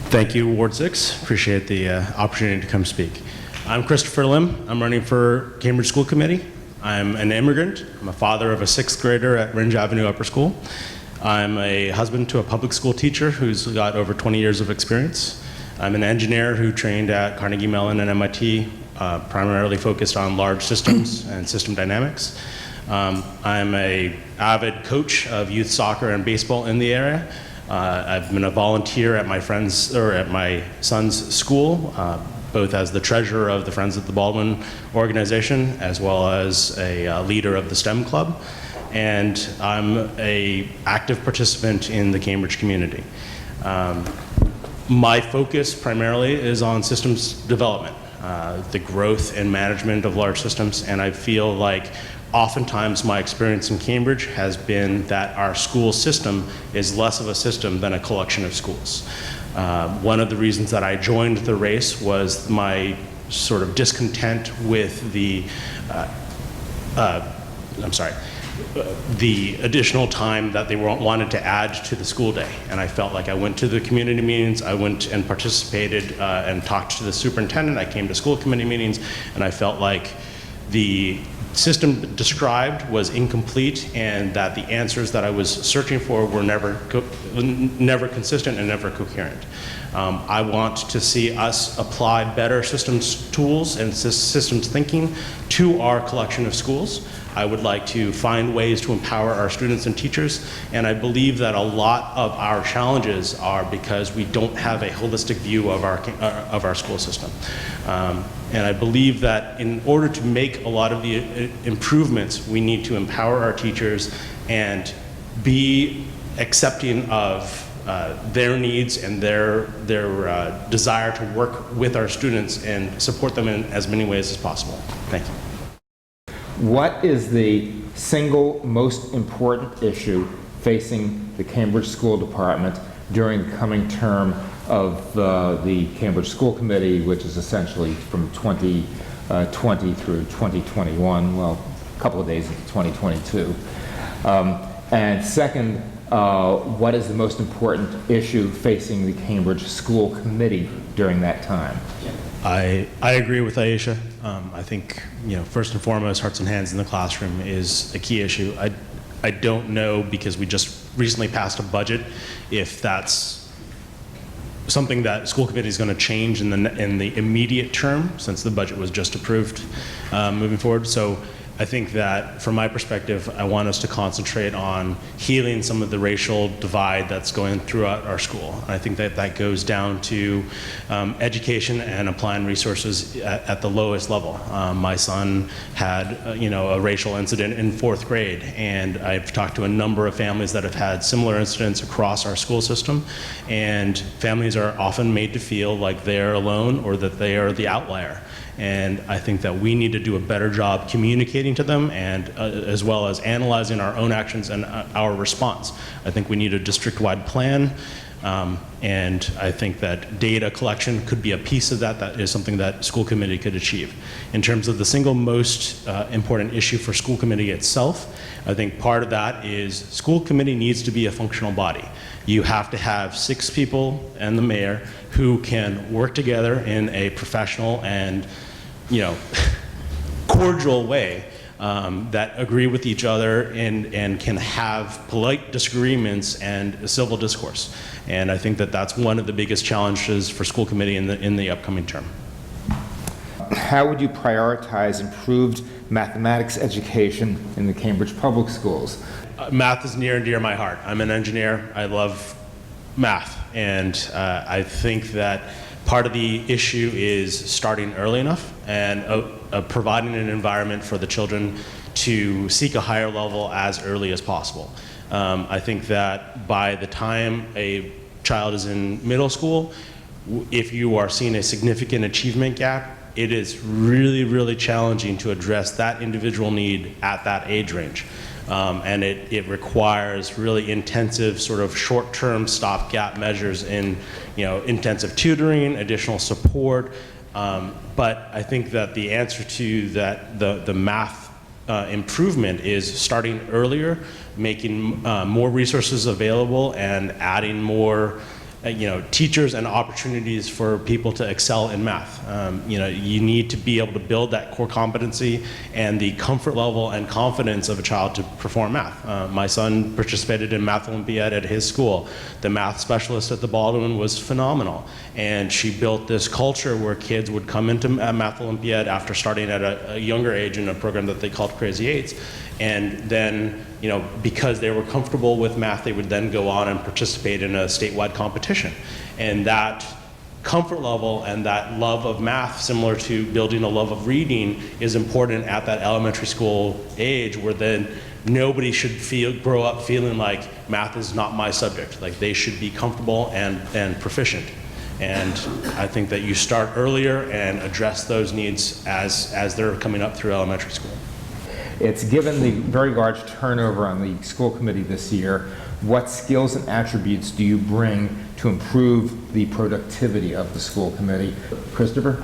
Thank you, Ward 6. Appreciate the opportunity to come speak. I'm Christopher Lim. I'm running for Cambridge School Committee. I'm an immigrant. I'm a father of a 6th grader at Ringe Avenue Upper School. I'm a husband to a public school teacher who's got over 20 years of experience. I'm an engineer who trained at Carnegie Mellon and MIT, primarily focused on large systems and system dynamics. I'm an avid coach of youth soccer and baseball in the area. I've been a volunteer at my son's school, both as the treasurer of the Friends of the Baldwin organization, as well as a leader of the STEM club. And I'm an active participant in the Cambridge community. My focus primarily is on systems development, the growth and management of large systems, and I feel like oftentimes my experience in Cambridge has been that our school system is less of a system than a collection of schools. One of the reasons that I joined the race was my sort of discontent with the additional time that they wanted to add to the school day. And I felt like I went to the community meetings, I went and participated and talked to the superintendent, I came to school committee meetings, and I felt like the system described was incomplete and that the answers that I was searching for were never consistent and never coherent. I want to see us apply better systems tools and systems thinking to our collection of schools. I would like to find ways to empower our students and teachers, and I believe that a lot of our challenges are because we don't have a holistic view of our school system. And I believe that in order to make a lot of the improvements, we need to empower our teachers and be accepting of their needs and their desire to work with our students and support them in as many ways as possible. Thank you. What is the single most important issue facing the Cambridge School Department during the coming term of the Cambridge School Committee, which is essentially from 2020 through 2021, well, a couple of days into 2022? And second, what is the most important issue facing the Cambridge School Committee during that time? I agree with Aisha. I think, first and foremost, hearts and hands in the classroom is a key issue. I don't know, because we just recently passed a budget, if that's something that school committee is going to change in the immediate term, since the budget was just approved moving forward. So I think that, from my perspective, I want us to concentrate on healing some of the racial divide that's going throughout our school. And I think that goes down to education and applying resources at the lowest level. My son had, a racial incident in 4th grade, and I've talked to a number of families that have had similar incidents across our school system, and families are often made to feel like they're alone or that they are the outlier. And I think that we need to do a better job communicating to them, and as well as analyzing our own actions and our response. I think we need a district-wide plan, and I think that data collection could be a piece of that. That is something that school committee could achieve. In terms of the single most important issue for school committee itself, I think part of that is school committee needs to be a functional body. You have to have 6 people and the mayor who can work together in a professional and cordial way, that agree with each other and can have polite disagreements and civil discourse. And I think that that's one of the biggest challenges for school committee in the upcoming term. How would you prioritize improved mathematics education in the Cambridge public schools? Math is near and dear to my heart. I'm an engineer. I love math. And I think that part of the issue is starting early enough and providing an environment for the children to seek a higher level as early as possible. I think that by the time a child is in middle school, if you are seeing a significant achievement gap, it is really, really challenging to address that individual need at that age range. And it requires really intensive sort of short-term stopgap measures in intensive tutoring, additional support. But I think that the answer to that, the math improvement is starting earlier, making more resources available, and adding more teachers and opportunities for people to excel in math. You need to be able to build that core competency and the comfort level and confidence of a child to perform math. My son participated in Math Olympiad at his school. The math specialist at the Baldwin was phenomenal, and she built this culture where kids would come into Math Olympiad after starting at a younger age in a program that they called Crazy Eights, and then because they were comfortable with math, they would then go on and participate in a statewide competition. And that comfort level and that love of math, similar to building a love of reading, is important at that elementary school age, where then nobody should grow up feeling like math is not my subject. Like, they should be comfortable and proficient. And I think that you start earlier and address those needs as they're coming up through elementary school. It's given the very large turnover on the school committee this year, what skills and attributes do you bring to improve the productivity of the school committee? Christopher?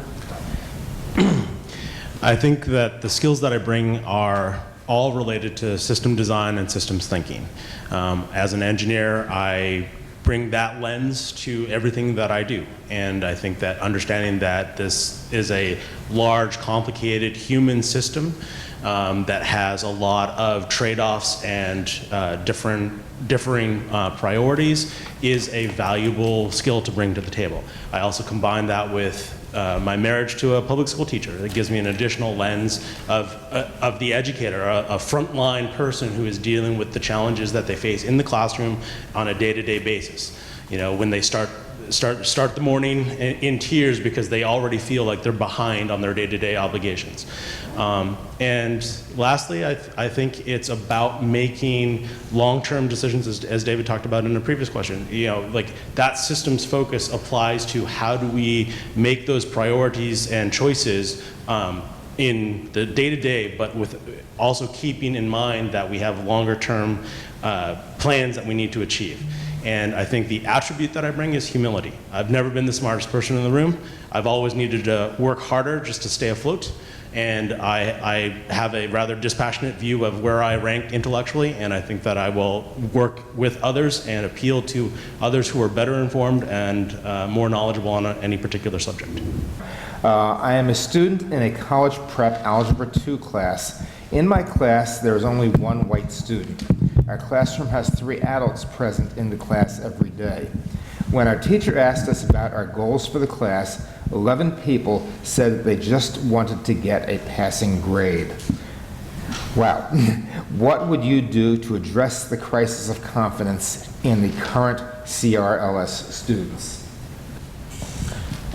I think that the skills that I bring are all related to system design and systems thinking. As an engineer, I bring that lens to everything that I do. And I think that understanding that this is a large, complicated human system that has a lot of trade-offs and differing priorities is a valuable skill to bring to the table. I also combine that with my marriage to a public school teacher. It gives me an additional lens of the educator, a frontline person who is dealing with the challenges that they face in the classroom on a day-to-day basis. When they start the morning in tears because they already feel like they're behind on their day-to-day obligations. And lastly, I think it's about making long-term decisions, as David talked about in the previous question. Like, that systems focus applies to how do we make those priorities and choices in the day-to-day, but with also keeping in mind that we have longer-term plans that we need to achieve. And I think the attribute that I bring is humility. I've never been the smartest person in the room. I've always needed to work harder just to stay afloat. And I have a rather dispassionate view of where I rank intellectually, and I think that I will work with others and appeal to others who are better informed and more knowledgeable on any particular subject. I am a student in a college prep Algebra 2 class. In my class, there is only one white student. Our classroom has 3 adults present in the class every day. When our teacher asked us about our goals for the class, 11 people said that they just wanted to get a passing grade. Wow. What would you do to address the crisis of confidence in the current CRLS students?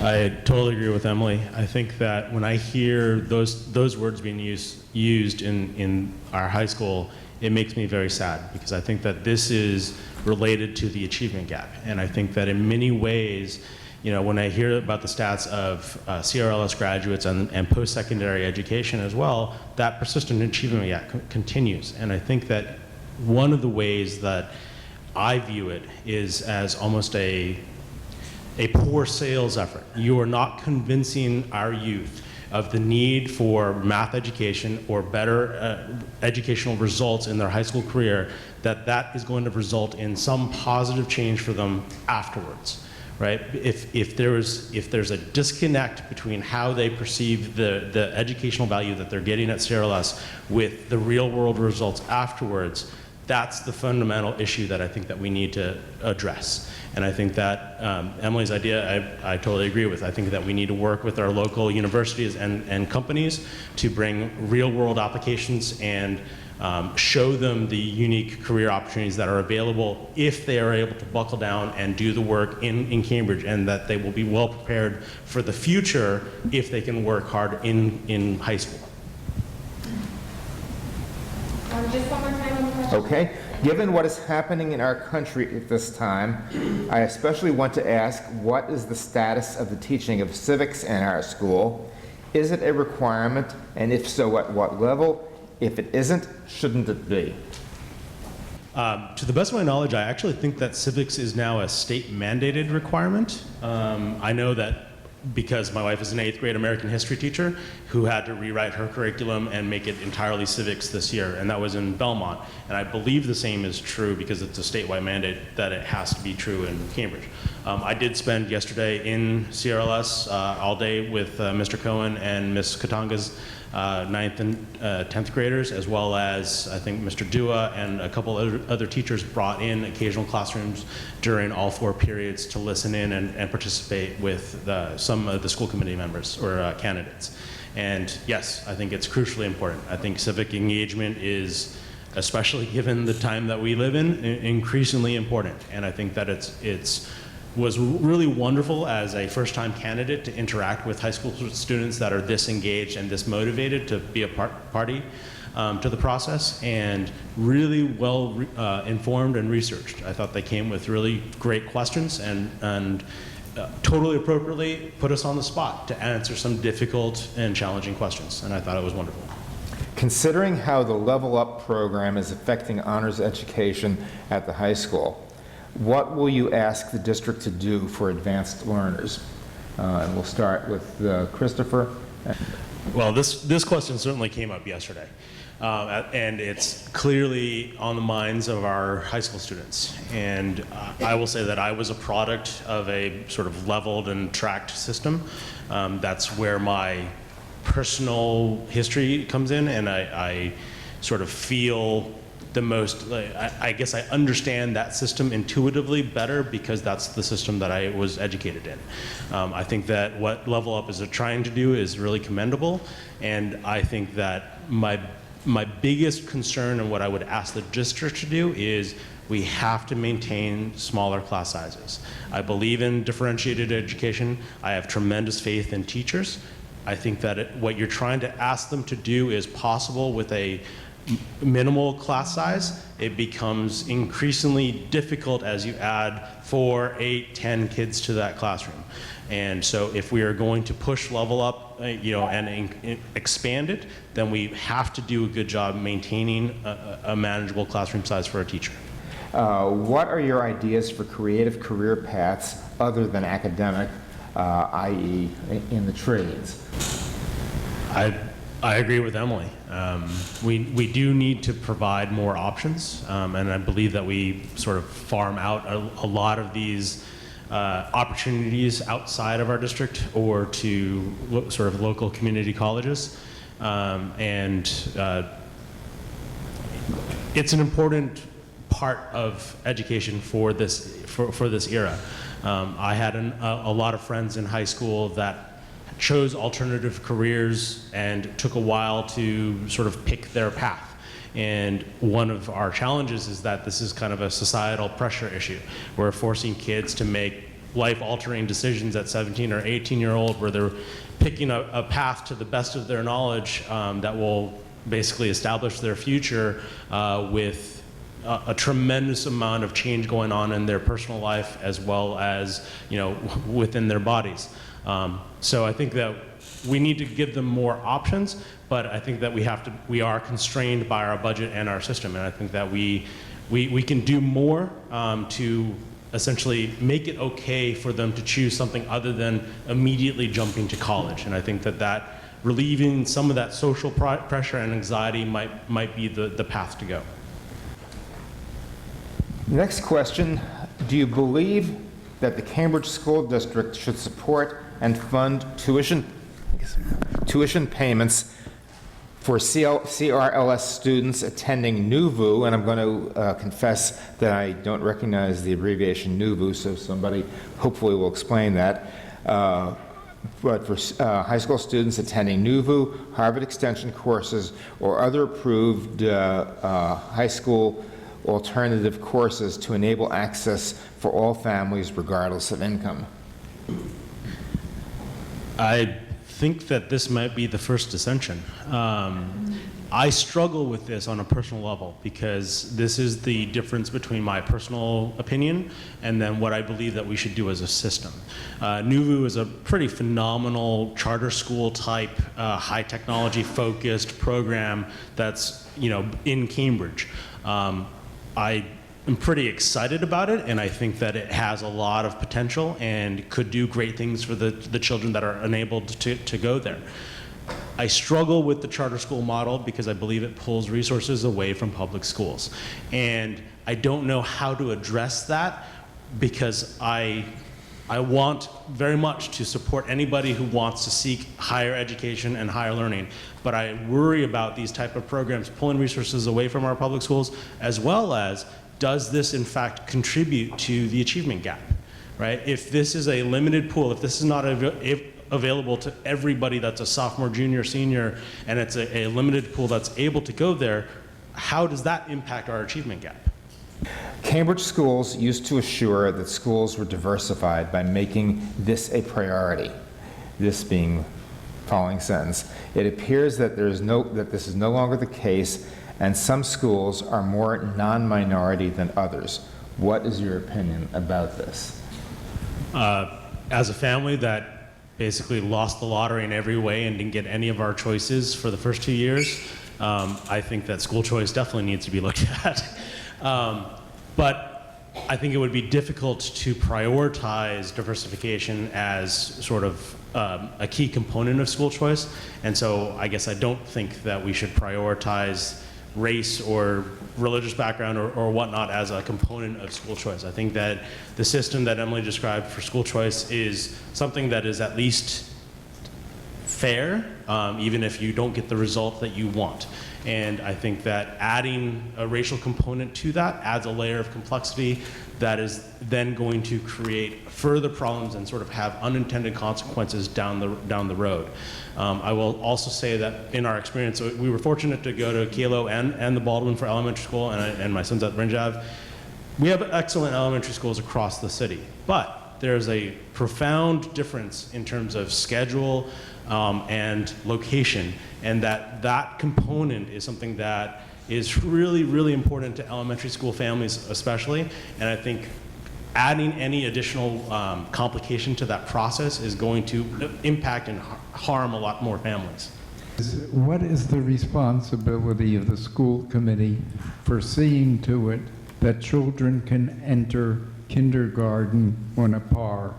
I totally agree with Emily. I think that when I hear those words being used in our high school, it makes me very sad, because I think that this is related to the achievement gap. And I think that in many ways, when I hear about the stats of CRLS graduates and post-secondary education as well, that persistent achievement gap continues. And I think that one of the ways that I view it is as almost a poor sales effort. You are not convincing our youth of the need for math education or better educational results in their high school career, that is going to result in some positive change for them afterwards, right? If there's a disconnect between how they perceive the educational value that they're getting at CRLS with the real world results afterwards, that's the fundamental issue that I think that we need to address. And I think that Emily's idea, I totally agree with. I think that we need to work with our local universities and companies to bring real world applications and show them the unique career opportunities that are available if they are able to buckle down and do the work in Cambridge, and that they will be well prepared for the future if they can work hard in high school. Just one more time on the question. Okay. Given what is happening in our country at this time, I especially want to ask, what is the status of the teaching of civics in our school? Is it a requirement, and if so, at what level? If it isn't, shouldn't it be? To the best of my knowledge, I actually think that civics is now a state-mandated requirement. I know that because my wife is an 8th grade American history teacher who had to rewrite her curriculum and make it entirely civics this year, and that was in Belmont. And I believe the same is true, because it's a statewide mandate, that it has to be true in Cambridge. I did spend yesterday in CRLS all day with Mr. Cohen and Ms. Katanga's 9th and 10th graders, as well as I think Mr. Dua and a couple other teachers brought in occasional classrooms during all 4 periods to listen in and participate with some of the school committee members or candidates. And yes, I think it's crucially important. I think civic engagement is, especially given the time that we live in, increasingly important. And I think that it was really wonderful as a first-time candidate to interact with high school students that are this engaged and this motivated to be a party to the process, and really well informed and researched. I thought they came with really great questions and totally appropriately put us on the spot to answer some difficult and challenging questions, and I thought it was wonderful. Considering how the Level Up program is affecting honors education at the high school, what will you ask the district to do for advanced learners? And we'll start with Christopher. Well, this question certainly came up yesterday, and it's clearly on the minds of our high school students. And I will say that I was a product of a sort of leveled and tracked system. That's where my personal history comes in, and I sort of feel the most, I guess I understand that system intuitively better because that's the system that I was educated in. I think that what Level Up is trying to do is really commendable, and I think that my biggest concern and what I would ask the district to do is we have to maintain smaller class sizes. I believe in differentiated education. I have tremendous faith in teachers. I think that what you're trying to ask them to do is possible with a minimal class size. It becomes increasingly difficult as you add 4, 8, 10 kids to that classroom. And so if we are going to push Level Up, and expand it, then we have to do a good job maintaining a manageable classroom size for a teacher. What are your ideas for creative career paths other than academic, i.e. in the trades? I agree with Emily. We do need to provide more options, and I believe that we sort of farm out a lot of these opportunities outside of our district or to sort of local community colleges. It's an important part of education for this era. I had a lot of friends in high school that chose alternative careers and took a while to sort of pick their path. And one of our challenges is that this is kind of a societal pressure issue. We're forcing kids to make life-altering decisions at 17 or 18-year-old where they're picking a path to the best of their knowledge that will basically establish their future with a tremendous amount of change going on in their personal life as well as within their bodies. So I think that we need to give them more options, but I think that we are constrained by our budget and our system, and I think that we can do more to essentially make it okay for them to choose something other than immediately jumping to college. And I think that relieving some of that social pressure and anxiety might be the path to go. Next question, do you believe that the Cambridge School District should support and fund tuition payments for CRLS students attending NUVU? And I'm going to confess that I don't recognize the abbreviation NUVU, so somebody hopefully will explain that. But for high school students attending NUVU, Harvard Extension courses, or other approved high school alternative courses to enable access for all families regardless of income. I think that this might be the first dissension. I struggle with this on a personal level because this is the difference between my personal opinion and then what I believe that we should do as a system. NUVU is a pretty phenomenal charter school type, high technology focused program that's in Cambridge. I am pretty excited about it, and I think that it has a lot of potential and could do great things for the children that are unable to go there. I struggle with the charter school model because I believe it pulls resources away from public schools. And I don't know how to address that because I I want very much to support anybody who wants to seek higher education and higher learning, but I worry about these type of programs pulling resources away from our public schools, as well as, does this in fact contribute to the achievement gap, right? If this is a limited pool, if this is not available to everybody that's a sophomore, junior, senior, and it's a limited pool that's able to go there, how does that impact our achievement gap? Cambridge schools used to assure that schools were diversified by making this a priority. This being following sentence. It appears that this is no longer the case, and some schools are more non-minority than others. What is your opinion about this? As a family that basically lost the lottery in every way and didn't get any of our choices for the first 2 years, I think that school choice definitely needs to be looked at. But I think it would be difficult to prioritize diversification as sort of a key component of school choice. And so I guess I don't think that we should prioritize race or religious background or whatnot as a component of school choice. I think that the system that Emily described for school choice is something that is at least fair, even if you don't get the result that you want. And I think that adding a racial component to that adds a layer of complexity that is then going to create further problems and sort of have unintended consequences down the road. I will also say that in our experience, we were fortunate to go to Kalo and the Baldwin for elementary school, and my son's at Ringe Ave. We have excellent elementary schools across the city, but there's a profound difference in terms of schedule and location, and that component is something that is really, really important to elementary school families especially, and I think adding any additional complication to that process is going to impact and harm a lot more families. What is the responsibility of the school committee for seeing to it that children can enter kindergarten on a par?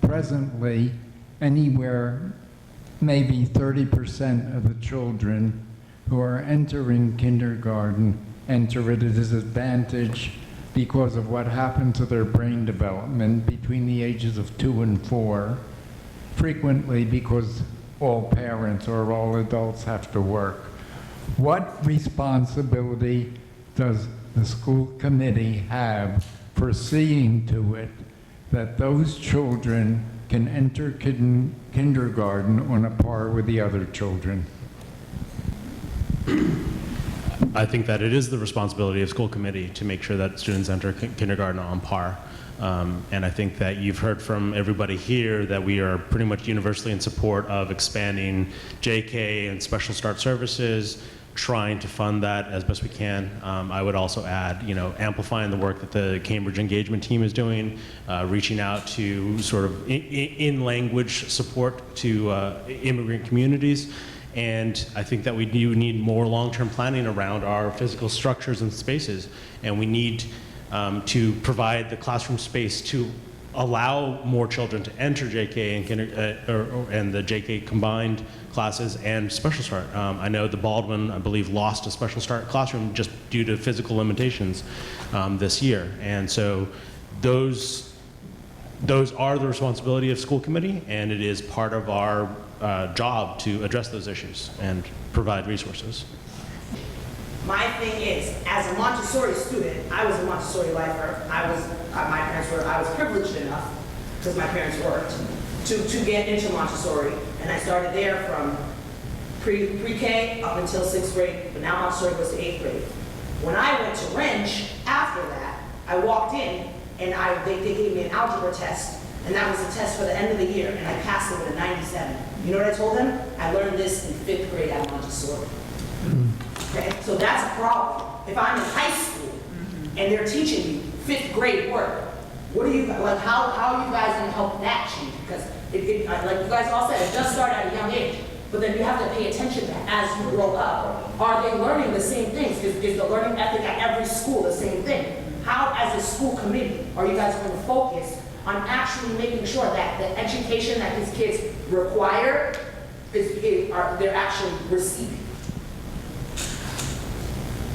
Presently, anywhere maybe 30% of the children who are entering kindergarten enter at a disadvantage because of what happened to their brain development between the ages of 2 and 4, frequently because all parents or all adults have to work. What responsibility does the school committee have for seeing to it that those children can enter kindergarten on a par with the other children? I think that it is the responsibility of school committee to make sure that students enter kindergarten on par. And I think that you've heard from everybody here that we are pretty much universally in support of expanding JK and special start services, trying to fund that as best we can. I would also add, amplifying the work that the Cambridge engagement team is doing, reaching out to sort of in-language support to immigrant communities. And I think that we do need more long-term planning around our physical structures and spaces. And we need to provide the classroom space to allow more children to enter JK and the JK combined classes and special start. I know the Baldwin, I believe, lost a special start classroom just due to physical limitations this year. And so those are the responsibility of school committee, and it is part of our job to address those issues and provide resources. My thing is, as a Montessori student, I was a Montessori lifer. I was privileged enough, because my parents worked, to get into Montessori, and I started there from pre-K up until 6th grade, but now Montessori goes to 8th grade. When I went to Wrench after that, I walked in, and they gave me an algebra test, and that was a test for the end of the year, and I passed it with a 97. You know what I told them? I learned this in 5th grade at Montessori. Okay, so that's a problem. If I'm in high school and they're teaching me 5th grade work, what are you like? How are you guys going to help that change? Because like you guys all said, it does start at a young age, but then you have to pay attention to as you grow up. Are they learning the same things? Is the learning ethic at every school the same thing? How, as a school committee, are you guys going to focus on actually making sure that the education that these kids require they're actually receiving?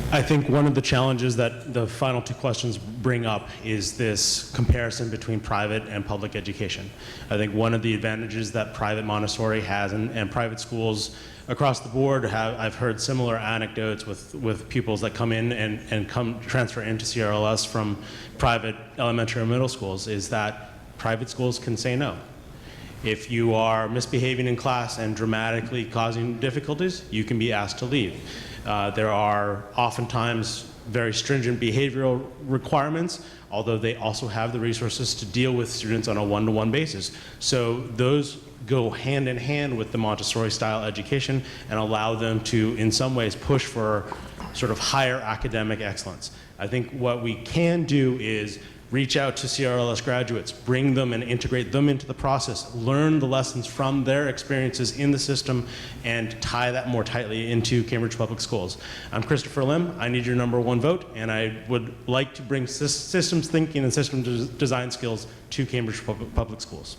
I think one of the challenges that the final two questions bring up is this comparison between private and public education. I think one of the advantages that private Montessori has and private schools across the board have, I've heard similar anecdotes with pupils that come in and transfer into CRLS from private elementary or middle schools, is that private schools can say no. If you are misbehaving in class and dramatically causing difficulties, you can be asked to leave. There are oftentimes very stringent behavioral requirements, although they also have the resources to deal with students on a one-to-one basis. So those go hand in hand with the Montessori style education and allow them to, in some ways, push for sort of higher academic excellence. I think what we can do is reach out to CRLS graduates, bring them and integrate them into the process, learn the lessons from their experiences in the system, and tie that more tightly into Cambridge Public Schools. I'm Christopher Lim. I need your #1 vote, and I would like to bring systems thinking and systems design skills to Cambridge Public Schools.